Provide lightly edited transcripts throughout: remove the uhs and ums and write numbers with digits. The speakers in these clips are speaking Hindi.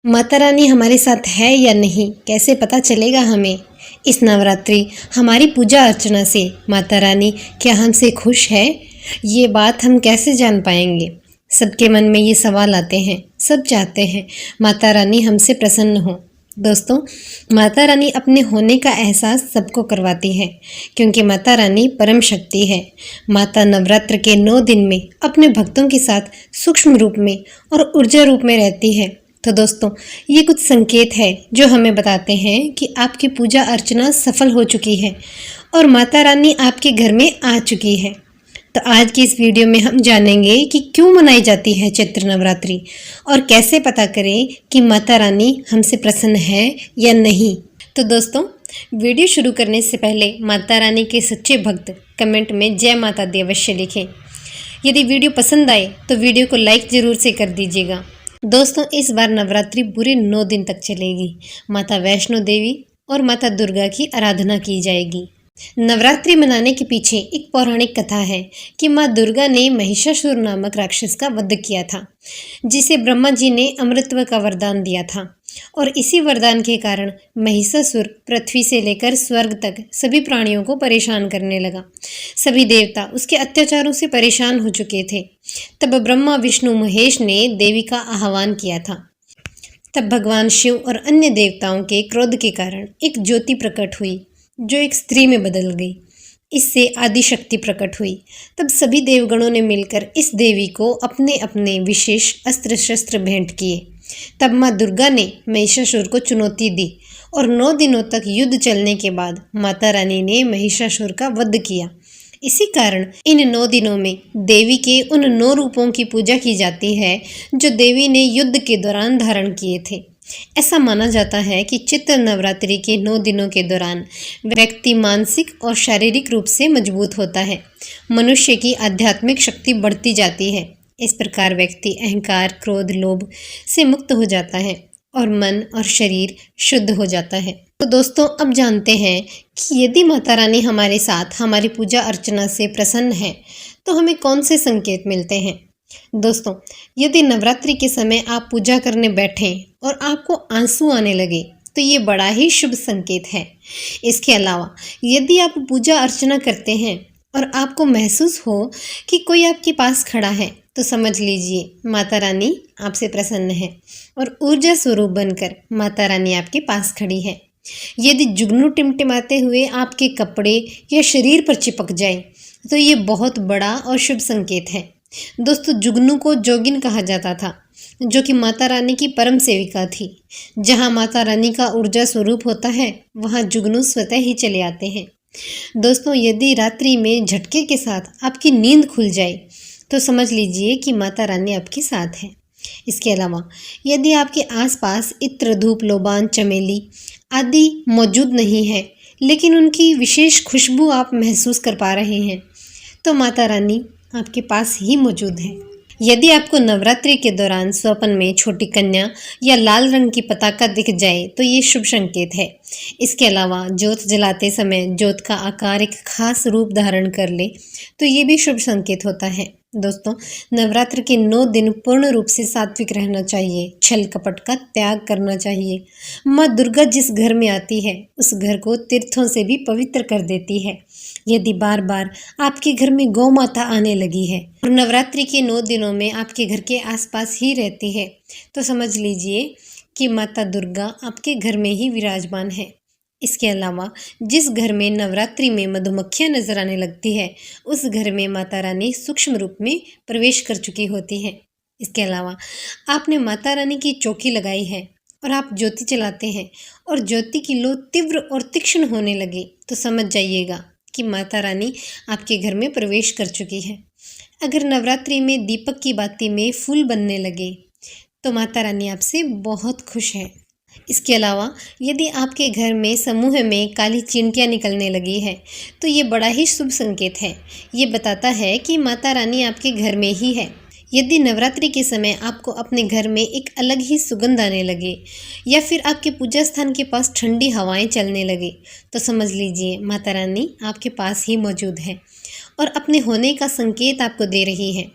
माता रानी हमारे साथ है या नहीं, कैसे पता चलेगा हमें? इस नवरात्रि हमारी पूजा अर्चना से माता रानी क्या हमसे खुश है? ये बात हम कैसे जान पाएंगे? सबके मन में ये सवाल आते हैं। सब चाहते हैं माता रानी हमसे प्रसन्न हो। दोस्तों, माता रानी अपने होने का एहसास सबको करवाती है, क्योंकि माता रानी परम शक्ति है। माता नवरात्र के 9 दिन में अपने भक्तों के साथ सूक्ष्म रूप में और ऊर्जा रूप में रहती है। तो दोस्तों, ये कुछ संकेत है जो हमें बताते हैं कि आपकी पूजा अर्चना सफल हो चुकी है और माता रानी आपके घर में आ चुकी है। तो आज की इस वीडियो में हम जानेंगे कि क्यों मनाई जाती है चैत्र नवरात्रि और कैसे पता करें कि माता रानी हमसे प्रसन्न है या नहीं। तो दोस्तों, वीडियो शुरू करने से पहले माता रानी के सच्चे भक्त कमेंट में जय माता दी अवश्य लिखें। यदि वीडियो पसंद आए तो वीडियो को लाइक ज़रूर से कर दीजिएगा। दोस्तों, इस बार नवरात्रि पूरे 9 दिन तक चलेगी। माता वैष्णो देवी और माता दुर्गा की आराधना की जाएगी। नवरात्रि मनाने के पीछे एक पौराणिक कथा है कि माँ दुर्गा ने महिषासुर नामक राक्षस का वध किया था, जिसे ब्रह्मा जी ने अमृतत्व का वरदान दिया था। और इसी वरदान के कारण महिषासुर पृथ्वी से लेकर स्वर्ग तक सभी प्राणियों को परेशान करने लगा। सभी देवता उसके अत्याचारों से परेशान हो चुके थे। तब ब्रह्मा विष्णु महेश ने देवी का आह्वान किया था। तब भगवान शिव और अन्य देवताओं के क्रोध के कारण एक ज्योति प्रकट हुई, जो एक स्त्री में बदल गई। इससे आदि शक्ति प्रकट हुई। तब सभी देवगणों ने मिलकर इस देवी को अपने अपने विशेष अस्त्र शस्त्र भेंट किए। तब माँ दुर्गा ने महिषासुर को चुनौती दी और 9 दिनों तक युद्ध चलने के बाद माता रानी ने महिषासुर का वध किया। इसी कारण इन 9 दिनों में देवी के उन 9 रूपों की पूजा की जाती है जो देवी ने युद्ध के दौरान धारण किए थे। ऐसा माना जाता है कि चैत्र नवरात्रि के 9 दिनों के दौरान व्यक्ति मानसिक और शारीरिक रूप से मजबूत होता है। मनुष्य की आध्यात्मिक शक्ति बढ़ती जाती है। इस प्रकार व्यक्ति अहंकार, क्रोध, लोभ से मुक्त हो जाता है और मन और शरीर शुद्ध हो जाता है। तो दोस्तों, अब जानते हैं कि यदि माता रानी हमारे साथ हमारी पूजा अर्चना से प्रसन्न है तो हमें कौन से संकेत मिलते हैं। दोस्तों, यदि नवरात्रि के समय आप पूजा करने बैठें और आपको आंसू आने लगे तो ये बड़ा ही शुभ संकेत है। इसके अलावा यदि आप पूजा अर्चना करते हैं और आपको महसूस हो कि कोई आपके पास खड़ा है तो समझ लीजिए माता रानी आपसे प्रसन्न है और ऊर्जा स्वरूप बनकर माता रानी आपके पास खड़ी है। यदि जुगनू टिमटिमाते हुए आपके कपड़े या शरीर पर चिपक जाए तो ये बहुत बड़ा और शुभ संकेत है। दोस्तों, जुगनू को जोगिन कहा जाता था, जो कि माता रानी की परम सेविका थी। जहाँ माता रानी का ऊर्जा स्वरूप होता है वहाँ जुगनू स्वतः ही चले आते हैं। दोस्तों, यदि रात्रि में झटके के साथ आपकी नींद खुल जाए तो समझ लीजिए कि माता रानी आपके साथ है। इसके अलावा यदि आपके आसपास इत्र, धूप, लोबान, चमेली आदि मौजूद नहीं है, लेकिन उनकी विशेष खुशबू आप महसूस कर पा रहे हैं, तो माता रानी आपके पास ही मौजूद है। यदि आपको नवरात्रि के दौरान स्वप्न में छोटी कन्या या लाल रंग की पताका दिख जाए तो ये शुभ संकेत है। इसके अलावा ज्योत जलाते समय ज्योत का आकार एक खास रूप धारण कर ले तो ये भी शुभ संकेत होता है। दोस्तों, नवरात्र के 9 दिन पूर्ण रूप से सात्विक रहना चाहिए, छल कपट का त्याग करना चाहिए। माँ दुर्गा जिस घर में आती है उस घर को तीर्थों से भी पवित्र कर देती है। यदि बार बार आपके घर में गौ माता आने लगी है और नवरात्रि के 9 दिनों में आपके घर के आसपास ही रहती है तो समझ लीजिए कि माता दुर्गा आपके घर में ही विराजमान है। इसके अलावा जिस घर में नवरात्रि में मधुमक्खियाँ नजर आने लगती है उस घर में माता रानी सूक्ष्म रूप में प्रवेश कर चुकी होती है। इसके अलावा आपने माता रानी की चौकी लगाई है और आप ज्योति जलाते हैं और ज्योति की लो तीव्र और तीक्ष्ण होने लगे तो समझ जाइएगा कि माता रानी आपके घर में प्रवेश कर चुकी है। अगर नवरात्रि में दीपक की बाती में फूल बनने लगे तो माता रानी आपसे बहुत खुश है। इसके अलावा यदि आपके घर में समूह में काली चींटियाँ निकलने लगी है तो ये बड़ा ही शुभ संकेत है। ये बताता है कि माता रानी आपके घर में ही है। यदि नवरात्रि के समय आपको अपने घर में एक अलग ही सुगंध आने लगे या फिर आपके पूजा स्थान के पास ठंडी हवाएं चलने लगे तो समझ लीजिए माता रानी आपके पास ही मौजूद है और अपने होने का संकेत आपको दे रही है।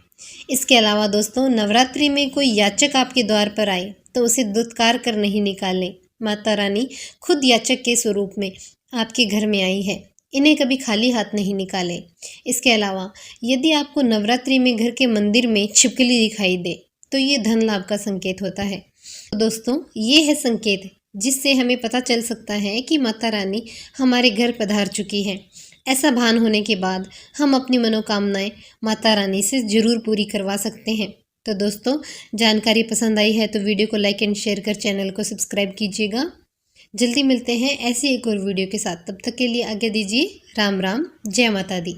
इसके अलावा दोस्तों, नवरात्रि में कोई याचक आपके द्वार पर आए तो उसे दुत्कार कर नहीं निकालें। माता रानी खुद याचक के स्वरूप में आपके घर में आई है, इन्हें कभी खाली हाथ नहीं निकालें। इसके अलावा यदि आपको नवरात्रि में घर के मंदिर में छिपकली दिखाई दे तो ये धन लाभ का संकेत होता है। तो दोस्तों, ये है संकेत जिससे हमें पता चल सकता है कि माता रानी हमारे घर पधार चुकी हैं। ऐसा भान होने के बाद हम अपनी मनोकामनाएं माता रानी से ज़रूर पूरी करवा सकते हैं। तो दोस्तों, जानकारी पसंद आई है तो वीडियो को लाइक एंड शेयर कर चैनल को सब्सक्राइब कीजिएगा। जल्दी मिलते हैं ऐसी एक और वीडियो के साथ। तब तक के लिए आज्ञा दीजिए। राम राम, जय माता दी।